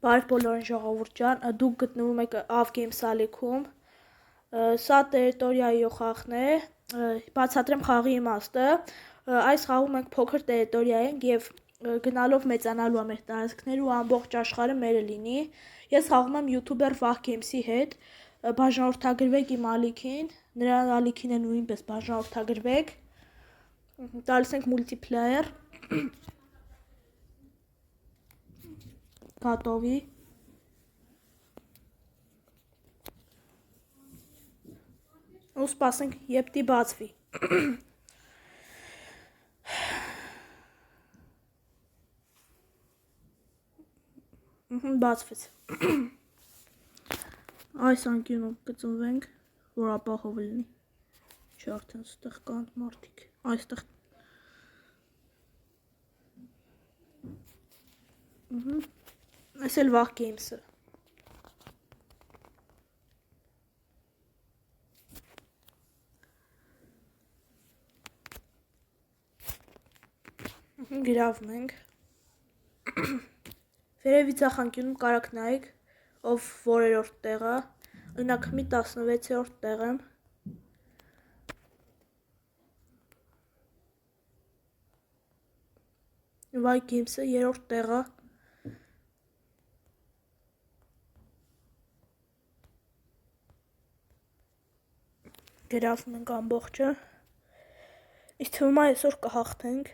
Բարև բոլորին ժողովուրդ ջան, դուք գտնվում եք Av Games ալիքում, սա տերիտորիայի խաղն է, բացատրեմ խաղի իմաստը, այս խաղում մենք փոքր տերիտորիա ենք և գնալով մեծանալու մեր տարածքները ու ամբողջ աշխարհը մերը լինի, ես խաղում եմ յութուբեր Վահ Games-ի հետ, բաժանորդագրվեք իմ ալիքին, նրա ալիքին է նույնպես բաժանորդագրվեք, տալիս ենք մուլտիպլեյեր, Գատովի ու սպասենք եպտի բացվի բացվեց այս անկյունում կծնվենք, որ ապահով լինի չէ արդեն ստեղ կան մարդիկ այստեղ այս էլ Վահ Games-ը գրավում ենք վերևի ձախ անկյունում կարաք նայեք ով որերորդ տեղը օրինակ մի 16-րդ տեղ եմ Վահ Games-ը 3-րդ տեղը գրավում ենք ամբողջը ինձ թվում է այսօր կհաղթենք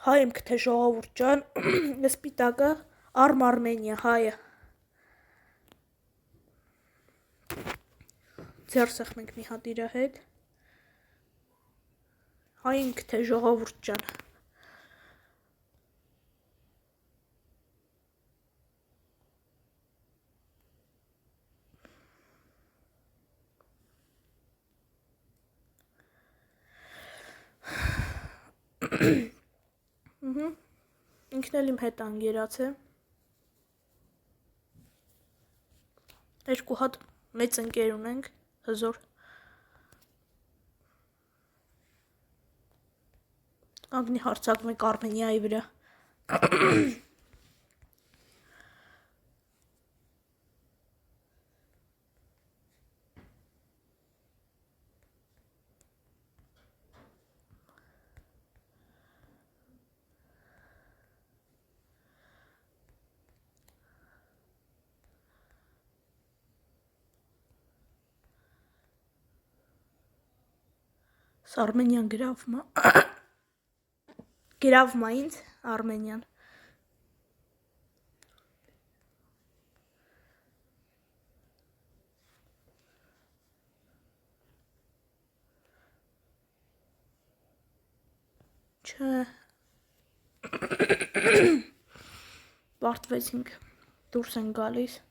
հայ եմ թե ժողովուրդ ջան սպիտակը Arm Armenia հայը ձեռս ենք մի հատ իր հետ հայ ենք թե ժողովուրդ ջան ինքն էլ իմ հետ անգերած է երկու հատ մեծ ընկեր ունենք հզոր կանգնի հարձակվում ենք Արմենիայի վրա Արմենիան գրավում է ինձ Արմենիան չէ պարտվեցինք դուրս են գալիս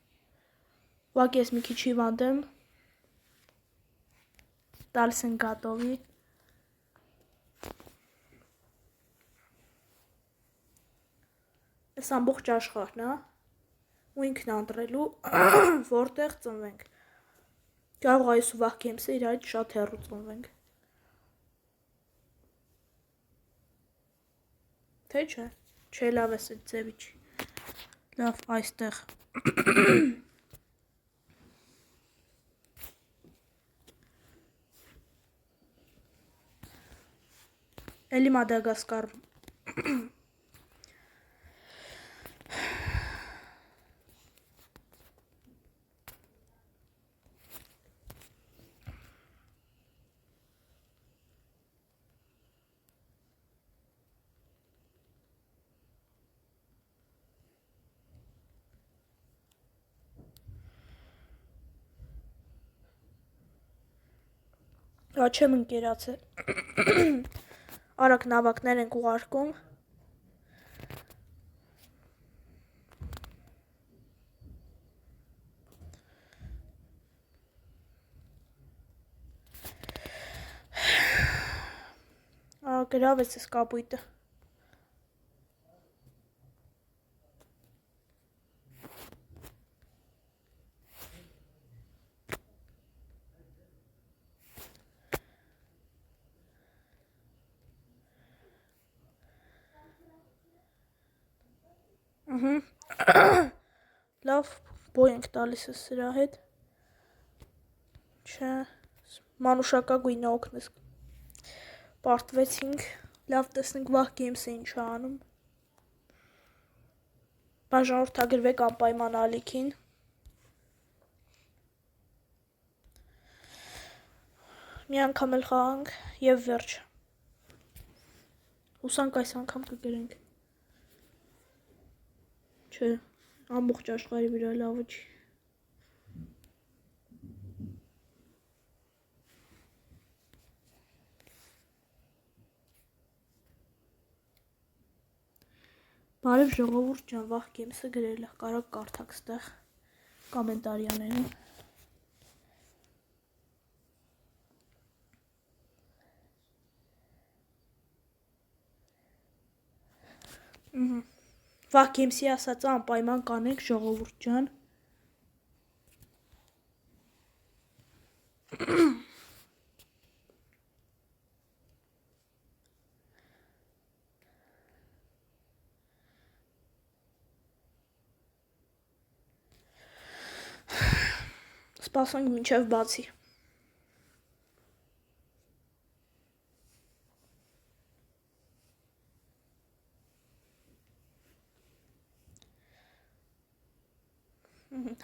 ուղղակի ես մի քիչ հիվանդ եմ տալիս են գատովի այս ամբողջ աշխարհն է ու ինքն անդրելու որտեղ ծնվենք կարող այս ու Վահ Games-ը իրարից շատ հեռու ծնվենք թե չէ լավ էս այդ ձևի չի լավ այստեղ էլի Մադագասկար չեմ ընկերացել արագ նավակներ ենք ուղարկում գրավեց այս կապույտը Լավ, բոյ ենք տալիս է սրա հետ։ Չէ, մանուշակագույնը օգնես։ Պարտվեցինք, լավ տեսնենք վաղ գեյմսը ինչ է անում։ Բաժանորդագրվեք անպայման ալիքին։ Մի անգամ էլ խաղանք և վերջ։ Հուսանք այս անգամ կգրենք։ Չէ, ամբողջ աշխարհի վրա լավը չի։ Բարև ժողովուրդ ջան, վաղ գեյմսը գրել է, կարաք կարդաք ստեղ կոմենտարիաներում։ Վաղ գեյմսի ասածը անպայման կանենք ժողովուրդ ջան։ Սպասենք մինչև բացի։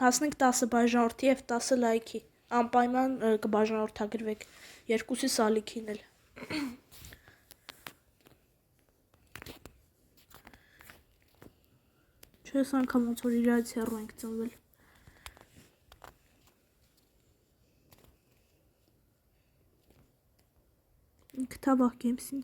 Հասնենք 10 բաժանորդի և 10 լայքի, անպայման կբաժանորդագրվեք, երկուսիս ալիքին էլ։ Չէ, այս անգամ ոնց որ իրարից հեռու ենք ծնվել։ Գտա վաղ գեյմսին։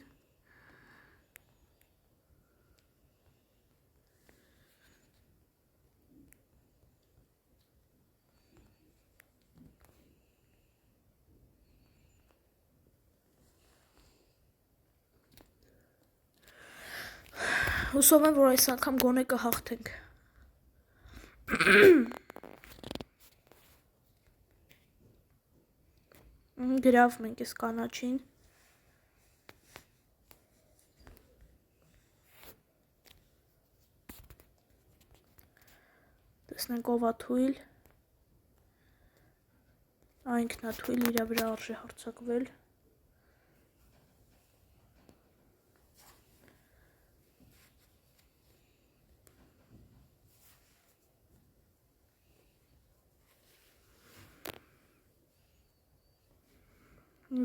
Հուսով եմ, որ այս անգամ գոնե կհաղթենք։ Գրավում ենք այս կանաչին։ Տեսնենք ով է թույլ։ Ինքն է թույլ, իր վրա արժե հարձակվել։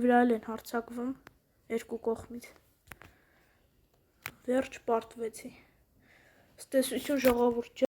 Վրա էլ են հարձակվում երկու կողմից։ Վերջ, պարտվեցի։ Ստեսություն ժողովուրդ ջան։